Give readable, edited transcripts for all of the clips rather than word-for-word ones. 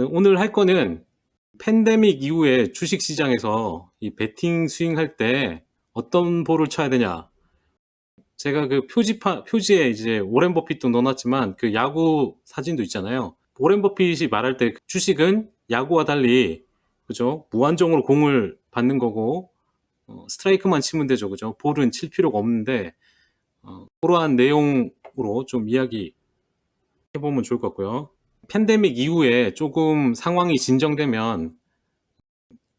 오늘 할 거는 팬데믹 이후에 주식 시장에서 이 베팅 스윙할 때 어떤 볼을 쳐야 되냐. 제가 그 표지에 이제 오렌 버핏도 넣어놨지만 그 야구 사진도 있잖아요. 오렌 버핏이 말할 때 주식은 야구와 달리, 그죠? 무한정으로 공을 받는 거고, 스트라이크만 치면 되죠. 그죠? 볼은 칠 필요가 없는데, 그러한 내용으로 좀 이야기 해보면 좋을 것 같고요. 팬데믹 이후에 조금 상황이 진정되면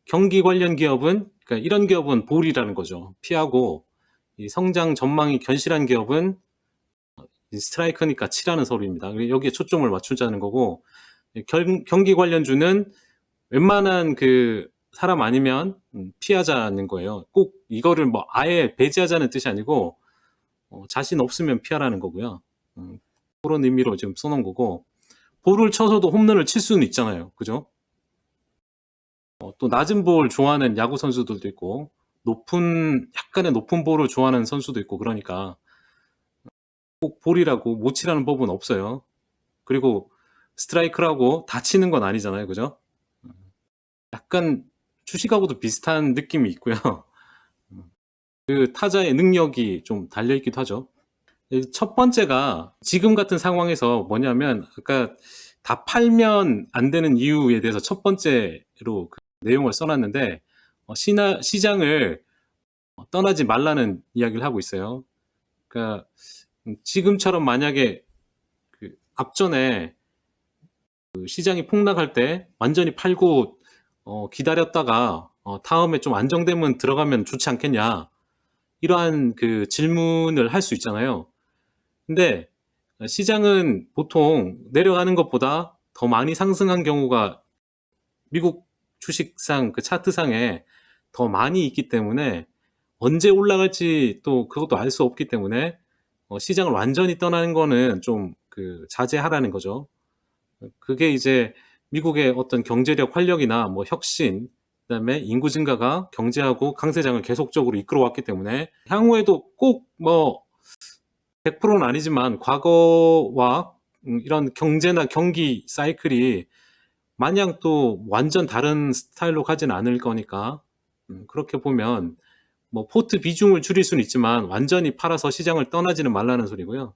경기 관련 기업은, 그러니까 이런 기업은 볼이라는 거죠. 피하고, 이 성장 전망이 견실한 기업은 스트라이크니까 치라는 소리입니다. 여기에 초점을 맞추자는 거고, 경기 관련주는 웬만한 그 사람 아니면 피하자는 거예요. 꼭 이거를 뭐 아예 배제하자는 뜻이 아니고, 자신 없으면 피하라는 거고요. 그런 의미로 지금 써놓은 거고, 볼을 쳐서도 홈런을 칠 수는 있잖아요. 그죠? 또 낮은 볼 좋아하는 야구 선수들도 있고, 약간의 높은 볼을 좋아하는 선수도 있고, 그러니까 꼭 볼이라고 못 치라는 법은 없어요. 그리고 스트라이크라고 다 치는 건 아니잖아요. 그죠? 약간 주식하고도 비슷한 느낌이 있고요. 그 타자의 능력이 좀 달려있기도 하죠. 첫 번째가 지금 같은 상황에서 뭐냐면, 아까 다 팔면 안 되는 이유에 대해서 첫 번째로 그 내용을 써놨는데, 시장을 떠나지 말라는 이야기를 하고 있어요. 그러니까 지금처럼 만약에 그 앞전에 그 시장이 폭락할 때 완전히 팔고 기다렸다가 다음에 좀 안정되면 들어가면 좋지 않겠냐, 이러한 그 질문을 할 수 있잖아요. 근데 시장은 보통 내려가는 것보다 더 많이 상승한 경우가 미국 주식상 그 차트상에 더 많이 있기 때문에, 언제 올라갈지 또 그것도 알 수 없기 때문에 시장을 완전히 떠나는 거는 좀 그 자제하라는 거죠. 그게 이제 미국의 어떤 경제력 활력이나 뭐 혁신, 그다음에 인구 증가가 경제하고 강세장을 계속적으로 이끌어왔기 때문에 향후에도 꼭 뭐 100%는 아니지만 과거와 이런 경제나 경기 사이클이 마냥 또 완전 다른 스타일로 가진 않을 거니까, 그렇게 보면 뭐 포트 비중을 줄일 수는 있지만 완전히 팔아서 시장을 떠나지는 말라는 소리고요.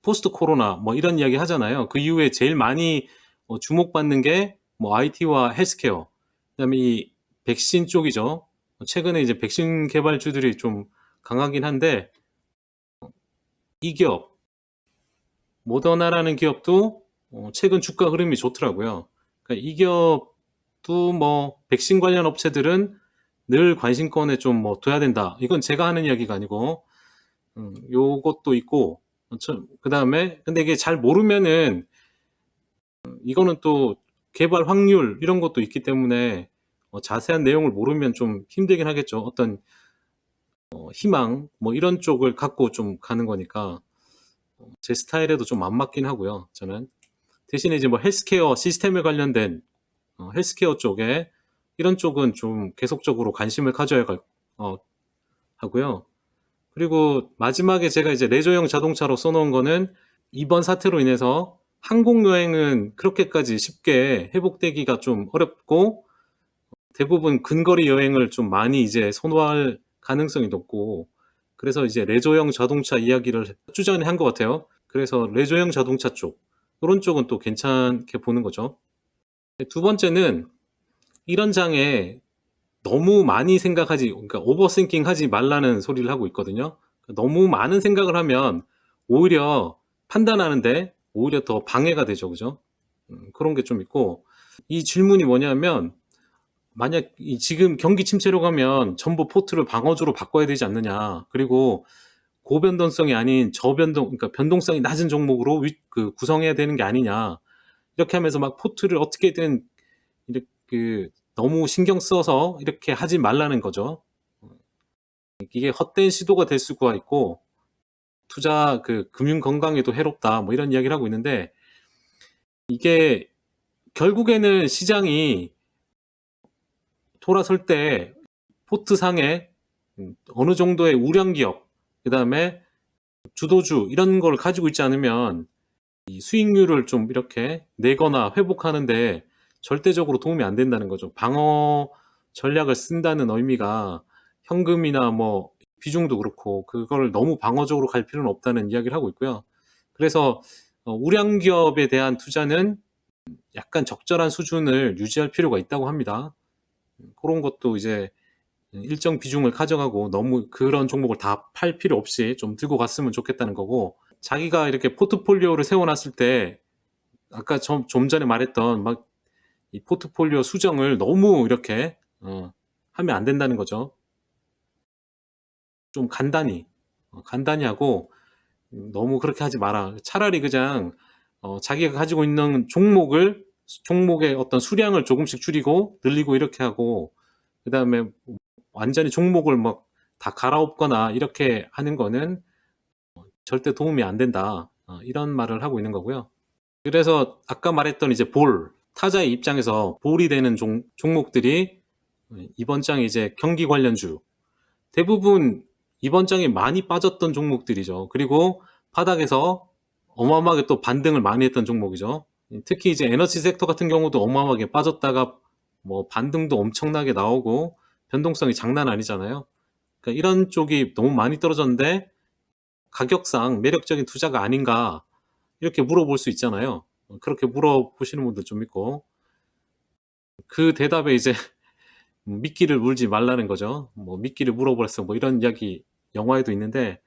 포스트 코로나 뭐 이런 이야기 하잖아요. 그 이후에 제일 많이 주목받는 게 뭐 IT와 헬스케어, 그다음에 이 백신 쪽이죠. 최근에 이제 백신 개발주들이 좀 강하긴 한데, 이 기업 모더나라는 기업도 최근 주가 흐름이 좋더라고요. 그러니까 이 기업도 뭐 백신 관련 업체들은 늘 관심권에 좀 뭐 둬야 된다. 이건 제가 하는 이야기가 아니고, 요것도 있고, 그 다음에 근데 이게 잘 모르면은 이거는 또 개발 확률 이런 것도 있기 때문에 자세한 내용을 모르면 좀 힘들긴 하겠죠. 어떤 희망 뭐 이런 쪽을 갖고 좀 가는 거니까 제 스타일에도 좀 안 맞긴 하고요. 저는 대신에 이제 뭐 헬스케어 시스템에 관련된 헬스케어 쪽에 이런 쪽은 좀 계속적으로 관심을 가져야 하고요. 그리고 마지막에 제가 이제 레저용 자동차로 써놓은 거는, 이번 사태로 인해서 항공 여행은 그렇게까지 쉽게 회복되기가 좀 어렵고, 대부분 근거리 여행을 좀 많이 이제 선호할 가능성이 높고, 그래서 이제 레저용 자동차 이야기를 주전에 한 것 같아요. 그래서 레저용 자동차 쪽, 이런 쪽은 또 괜찮게 보는 거죠. 두 번째는 이런 장에 너무 많이 생각하지, 그러니까 오버싱킹 하지 말라는 소리를 하고 있거든요. 너무 많은 생각을 하면 오히려 판단하는데 오히려 더 방해가 되죠. 그죠? 그런 게 좀 있고, 이 질문이 뭐냐면, 만약 지금 경기 침체로 가면 전부 포트를 방어주로 바꿔야 되지 않느냐. 그리고 고변동성이 아닌 그러니까 변동성이 낮은 종목으로 구성해야 되는 게 아니냐. 이렇게 하면서 막 포트를 어떻게든 이렇게 너무 신경 써서 이렇게 하지 말라는 거죠. 이게 헛된 시도가 될 수가 있고, 투자 금융 건강에도 해롭다 뭐 이런 이야기를 하고 있는데, 이게 결국에는 시장이 돌아설 때 포트상에 어느 정도의 우량 기업, 그 다음에 주도주 이런 걸 가지고 있지 않으면 이 수익률을 좀 이렇게 내거나 회복하는데 절대적으로 도움이 안 된다는 거죠. 방어 전략을 쓴다는 의미가 현금이나 뭐 비중도 그렇고 그걸 너무 방어적으로 갈 필요는 없다는 이야기를 하고 있고요. 그래서 우량 기업에 대한 투자는 약간 적절한 수준을 유지할 필요가 있다고 합니다. 그런 것도 이제 일정 비중을 가져가고 너무 그런 종목을 다 팔 필요 없이 좀 들고 갔으면 좋겠다는 거고, 자기가 이렇게 포트폴리오를 세워놨을 때 아까 좀 전에 말했던 막 이 포트폴리오 수정을 너무 이렇게 하면 안 된다는 거죠. 좀 간단히 하고 너무 그렇게 하지 마라. 차라리 그냥 자기가 가지고 있는 종목의 어떤 수량을 조금씩 줄이고 늘리고 이렇게 하고, 그 다음에 완전히 종목을 막 다 갈아엎거나 이렇게 하는 거는 절대 도움이 안 된다. 이런 말을 하고 있는 거고요. 그래서 아까 말했던 이제 타자의 입장에서 볼이 되는 종목들이 이번 장에 이제 경기 관련주, 대부분 이번 장에 많이 빠졌던 종목들이죠. 그리고 바닥에서 어마어마하게 또 반등을 많이 했던 종목이죠. 특히 이제 에너지 섹터 같은 경우도 어마어마하게 빠졌다가 뭐 반등도 엄청나게 나오고 변동성이 장난 아니잖아요. 그러니까 이런 쪽이 너무 많이 떨어졌는데 가격상 매력적인 투자가 아닌가, 이렇게 물어볼 수 있잖아요. 그렇게 물어보시는 분들 좀 있고, 그 대답에 이제 미끼를 물지 말라는 거죠. 뭐 미끼를 물어버렸어 뭐 이런 이야기 영화에도 있는데,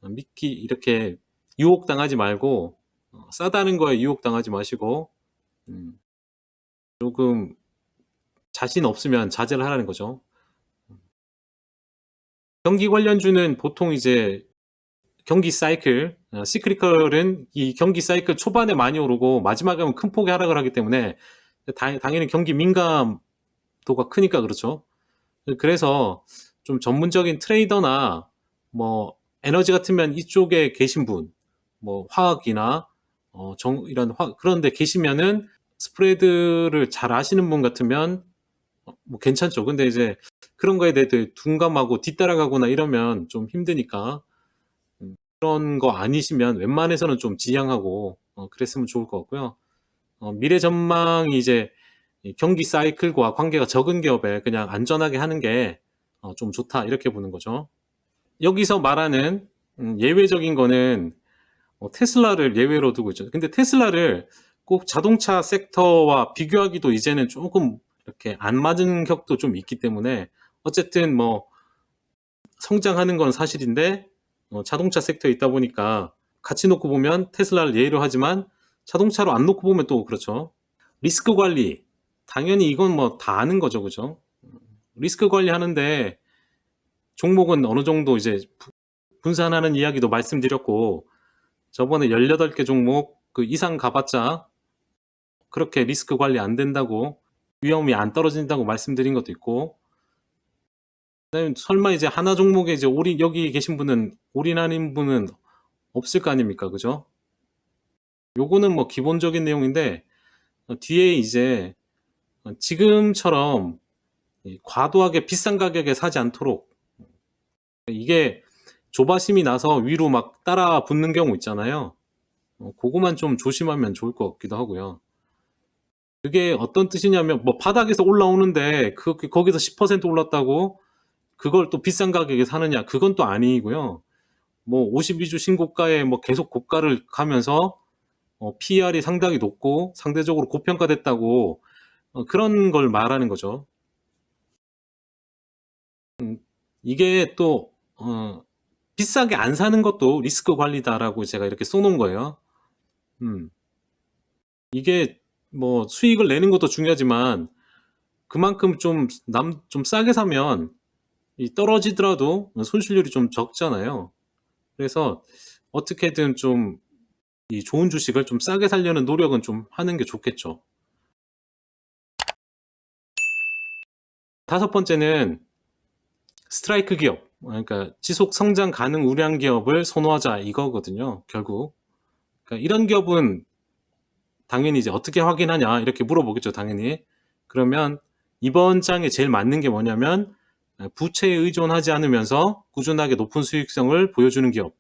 미끼 이렇게 유혹당하지 말고 싸다는 거에 유혹당하지 마시고 조금 자신 없으면 자제를 하라는 거죠. 경기 관련주는 보통 이제 경기 사이클, 시크리컬은 이 경기 사이클 초반에 많이 오르고 마지막에 하면 큰 폭의 하락을 하기 때문에 당연히 경기 민감도가 크니까 그렇죠. 그래서 좀 전문적인 트레이더나 뭐 에너지 같으면 이쪽에 계신 분, 뭐 화학이나 그런 데 계시면은 스프레드를 잘 아시는 분 같으면 뭐 괜찮죠. 근데 이제 그런 거에 대해 둔감하고 뒤따라가거나 이러면 좀 힘드니까 그런 거 아니시면 웬만해서는 좀 지양하고 그랬으면 좋을 것 같고요. 미래 전망이 이제 경기 사이클과 관계가 적은 기업에 그냥 안전하게 하는 게 좀 좋다, 이렇게 보는 거죠. 여기서 말하는 예외적인 거는 테슬라를 예외로 두고 있죠. 근데 테슬라를 꼭 자동차 섹터와 비교하기도 이제는 조금 이렇게 안 맞은 격도 좀 있기 때문에, 어쨌든 뭐 성장하는 건 사실인데 자동차 섹터에 있다 보니까 같이 놓고 보면 테슬라를 예외로 하지만 자동차로 안 놓고 보면 또 그렇죠. 리스크 관리, 당연히 이건 뭐 다 아는 거죠, 그죠? 리스크 관리하는데 종목은 어느 정도 이제 분산하는 이야기도 말씀드렸고, 저번에 18개 종목 그 이상 가봤자 그렇게 리스크 관리 안 된다고, 위험이 안 떨어진다고 말씀드린 것도 있고, 그다음에 설마 이제 하나 종목에 이제 여기 계신 분은 올인하는 분은 없을 거 아닙니까, 그죠? 요거는 뭐 기본적인 내용인데, 뒤에 이제 지금처럼 과도하게 비싼 가격에 사지 않도록, 이게 조바심이 나서 위로 막 따라 붙는 경우 있잖아요. 그거만 좀 조심하면 좋을 것 같기도 하고요. 그게 어떤 뜻이냐면, 뭐 바닥에서 올라오는데 거기서 10% 올랐다고 그걸 또 비싼 가격에 사느냐, 그건 또 아니고요. 뭐 52주 신고가에 뭐 계속 고가를 가면서 PER이 상당히 높고 상대적으로 고평가됐다고 그런 걸 말하는 거죠. 이게 또 비싸게 안 사는 것도 리스크 관리다라고 제가 이렇게 써놓은 거예요. 이게 뭐 수익을 내는 것도 중요하지만 그만큼 좀 싸게 사면 떨어지더라도 손실률이 좀 적잖아요. 그래서 어떻게든 좀 이 좋은 주식을 좀 싸게 살려는 노력은 좀 하는 게 좋겠죠. 다섯 번째는 스트라이크 기업, 그러니까 지속 성장 가능 우량 기업을 선호하자, 이거거든요, 결국. 그러니까 이런 기업은 당연히 이제 어떻게 확인하냐, 이렇게 물어보겠죠, 당연히. 그러면 이번 장에 제일 맞는 게 뭐냐면, 부채에 의존하지 않으면서 꾸준하게 높은 수익성을 보여주는 기업.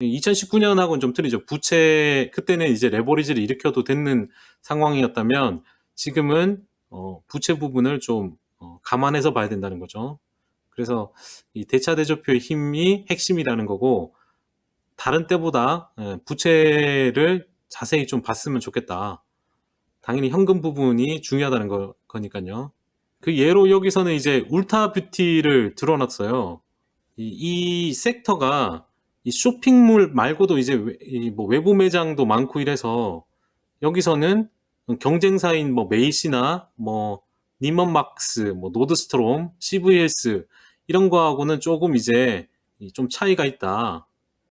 2019년하고는 좀 틀리죠. 부채 그때는 이제 레버리지를 일으켜도 되는 상황이었다면 지금은 부채 부분을 좀 감안해서 봐야 된다는 거죠. 그래서 이 대차대조표의 힘이 핵심이라는 거고 다른 때보다 부채를 자세히 좀 봤으면 좋겠다. 당연히 현금 부분이 중요하다는 거니까요. 그 예로 여기서는 이제 울타 뷰티를 들어놨어요. 이 섹터가 이 쇼핑몰 말고도 이제 뭐 외부 매장도 많고 이래서 여기서는 경쟁사인 뭐 메이시나 뭐 니먼 막스, 뭐 노드스트롬, CVS 이런 거하고는 조금 이제 좀 차이가 있다.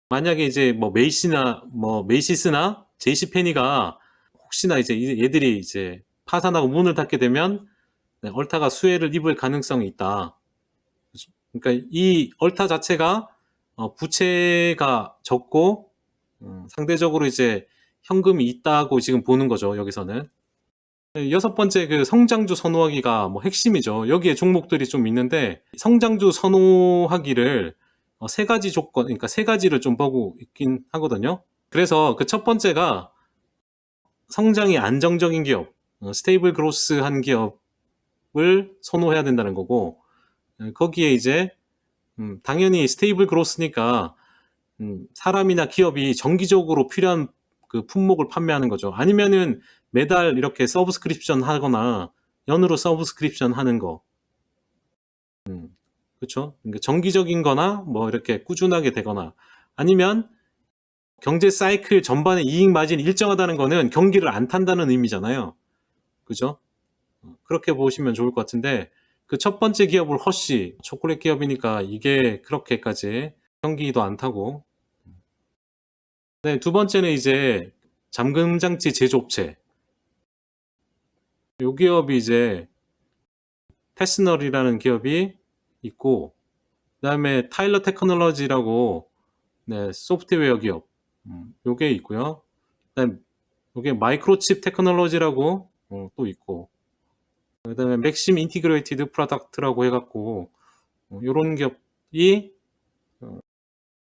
만약에 이제 뭐 메이시나 뭐 메이시스나 제이시페니가 혹시나 이제 얘들이 이제 파산하고 문을 닫게 되면 얼타가 수혜를 입을 가능성이 있다. 그러니까 이 얼타 자체가 부채가 적고 상대적으로 이제 현금이 있다고 지금 보는 거죠. 여기서는. 여섯 번째 그 성장주 선호하기가 뭐 핵심이죠. 여기에 종목들이 좀 있는데 성장주 선호하기를 세 가지 조건, 그러니까 세 가지를 좀 보고 있긴 하거든요. 그래서 그 첫 번째가 성장이 안정적인 기업, 스테이블 그로스한 기업을 선호해야 된다는 거고 거기에 이제 당연히 스테이블 그로스니까 사람이나 기업이 정기적으로 필요한 그 품목을 판매하는 거죠. 아니면은 매달 이렇게 서브스크립션 하거나 연으로 서브스크립션 하는 거. 그렇죠? 그러니까 정기적인 거나 뭐 이렇게 꾸준하게 되거나 아니면 경제 사이클 전반의 이익 마진이 일정하다는 거는 경기를 안 탄다는 의미잖아요. 그죠? 그렇게 보시면 좋을 것 같은데 그 첫 번째 기업을 허쉬 초콜릿 기업이니까 이게 그렇게까지 경기도 안 타고 네, 두 번째는 이제 잠금장치 제조업체. 요 기업이 이제 패스널이라는 기업이 있고 그다음에 타일러 테크놀로지라고 네, 소프트웨어 기업 요게 있고요. 그다음에 요게 마이크로칩 테크놀로지라고 또 있고 그다음에 맥심 인티그레이티드 프로덕트라고 해갖고 요런 기업이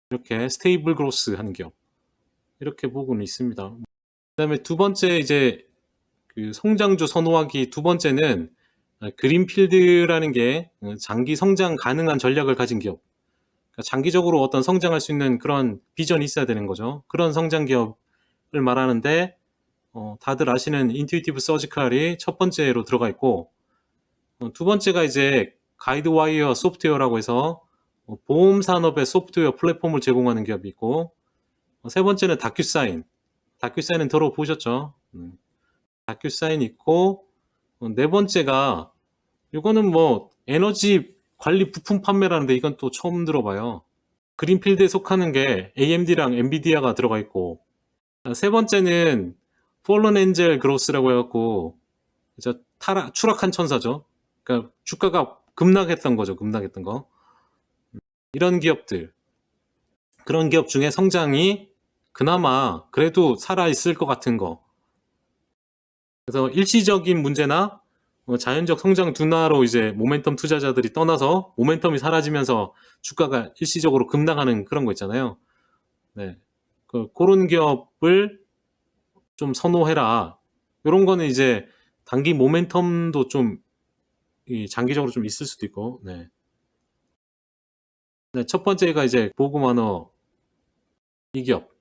이렇게 스테이블 그로스 하는 기업 이렇게 보고는 있습니다. 그다음에 두 번째 이제 그 성장주 선호하기 두 번째는 그린필드라는 게 장기 성장 가능한 전략을 가진 기업. 그러니까 장기적으로 어떤 성장할 수 있는 그런 비전이 있어야 되는 거죠. 그런 성장 기업을 말하는데 다들 아시는 인투이티브 서지컬이 첫 번째로 들어가 있고 두 번째가 이제 가이드와이어 소프트웨어라고 해서 보험 산업의 소프트웨어 플랫폼을 제공하는 기업이 있고 세 번째는 다큐사인. 다큐사인은 들어보셨죠? 다큐사인 있고 네 번째가 이거는 뭐 에너지 관리 부품 판매라는데 이건 또 처음 들어봐요. 그린필드에 속하는 게 AMD랑 엔비디아가 들어가 있고 세 번째는 폴런 엔젤 그로스라고 해갖고 추락한 천사죠. 그러니까 주가가 급락했던 거죠. 급락했던 거. 이런 기업들 그런 기업 중에 성장이 그나마 그래도 살아있을 것 같은 거. 그래서 일시적인 문제나 자연적 성장 둔화로 이제 모멘텀 투자자들이 떠나서 모멘텀이 사라지면서 주가가 일시적으로 급락하는 그런 거 있잖아요. 네. 그런 기업을 좀 선호해라. 이런 거는 이제 단기 모멘텀도 좀 장기적으로 좀 있을 수도 있고. 네. 네, 첫 번째가 이제 보그마너 이 기업.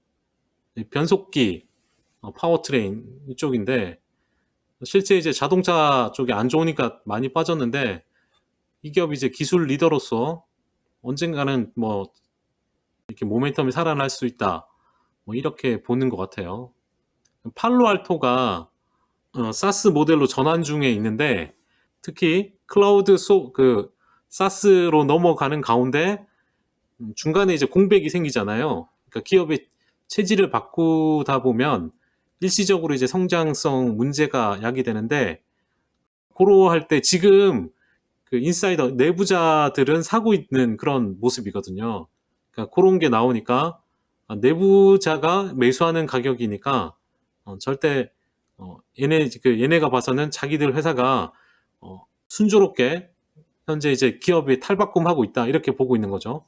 변속기, 파워트레인 이쪽인데 실제 이제 자동차 쪽이 안 좋으니까 많이 빠졌는데 이 기업이 이제 기술 리더로서 언젠가는 뭐 이렇게 모멘텀이 살아날 수 있다. 뭐 이렇게 보는 것 같아요. 팔로알토가 사스 모델로 전환 중에 있는데 특히 클라우드 사스로 넘어가는 가운데 중간에 이제 공백이 생기잖아요. 그러니까 기업의 체질을 바꾸다 보면 일시적으로 이제 성장성 문제가 야기되는데 고로 할 때 지금 그 인사이더 내부자들은 사고 있는 그런 모습이거든요. 그러니까 그런 게 나오니까 내부자가 매수하는 가격이니까 절대 얘네가 봐서는 자기들 회사가 순조롭게 현재 이제 기업이 탈바꿈하고 있다 이렇게 보고 있는 거죠.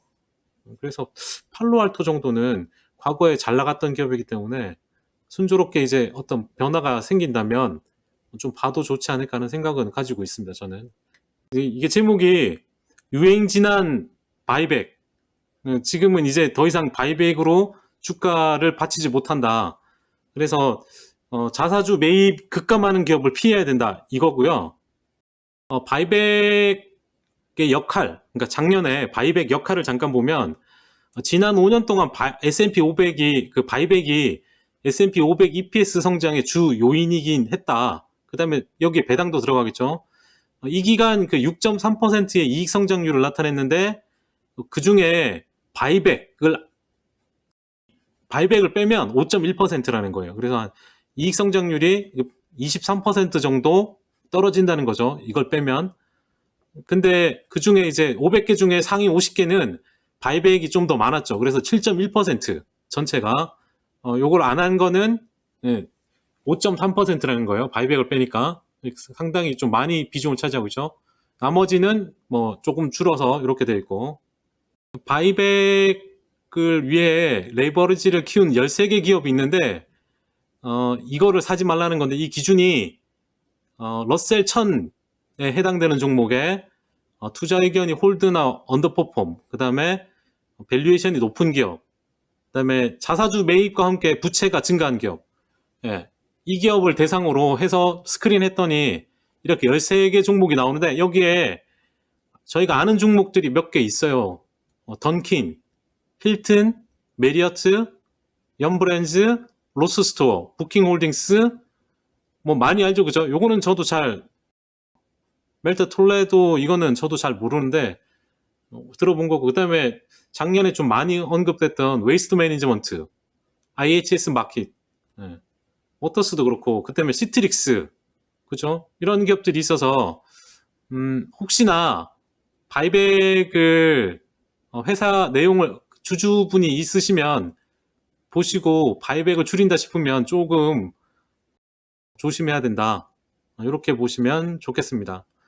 그래서 팔로알토 정도는 과거에 잘 나갔던 기업이기 때문에 순조롭게 이제 어떤 변화가 생긴다면 좀 봐도 좋지 않을까 하는 생각은 가지고 있습니다, 저는. 이게 제목이 유행 지난 바이백. 지금은 이제 더 이상 바이백으로 주가를 받치지 못한다. 그래서 자사주 매입 급감하는 기업을 피해야 된다. 이거고요. 바이백의 역할, 그러니까 작년에 바이백 역할을 잠깐 보면 지난 5년 동안 S&P 500이 그 바이백이 S&P 500 EPS 성장의 주 요인이긴 했다. 그 다음에 여기에 배당도 들어가겠죠. 이 기간 그 6.3%의 이익 성장률을 나타냈는데 그 중에 바이백을 빼면 5.1%라는 거예요. 그래서 이익 성장률이 23% 정도 떨어진다는 거죠. 이걸 빼면. 근데 그 중에 이제 500개 중에 상위 50개는 바이백이 좀 더 많았죠. 그래서 7.1% 전체가 요걸 안 한 거는 5.3%라는 거예요. 바이백을 빼니까 상당히 좀 많이 비중을 차지하고 있죠. 나머지는 뭐 조금 줄어서 이렇게 되어 있고, 바이백을 위해 레버리지를 키운 13개 기업이 있는데 이거를 사지 말라는 건데, 이 기준이 러셀 1000에 해당되는 종목에 투자 의견이 홀드나 언더퍼폼, 그 다음에 밸류에이션이 높은 기업, 그 다음에 자사주 매입과 함께 부채가 증가한 기업, 이 기업을 대상으로 해서 스크린 했더니 이렇게 13개 종목이 나오는데, 여기에 저희가 아는 종목들이 몇 개 있어요. 던킨, 힐튼, 메리어트, 연브랜즈, 로스스토어, 부킹홀딩스, 뭐 많이 알죠, 그죠? 요거는 저도 멜트 톨레도 이거는 저도 잘 모르는데 들어본 거고, 그 다음에 작년에 좀 많이 언급됐던 웨이스트 매니지먼트, IHS 마켓, 워터스도 그렇고, 그 다음에 시트릭스, 그죠? 이런 기업들이 있어서 혹시나 바이백을 회사 내용을 주주분이 있으시면 보시고 바이백을 줄인다 싶으면 조금 조심해야 된다. 이렇게 보시면 좋겠습니다.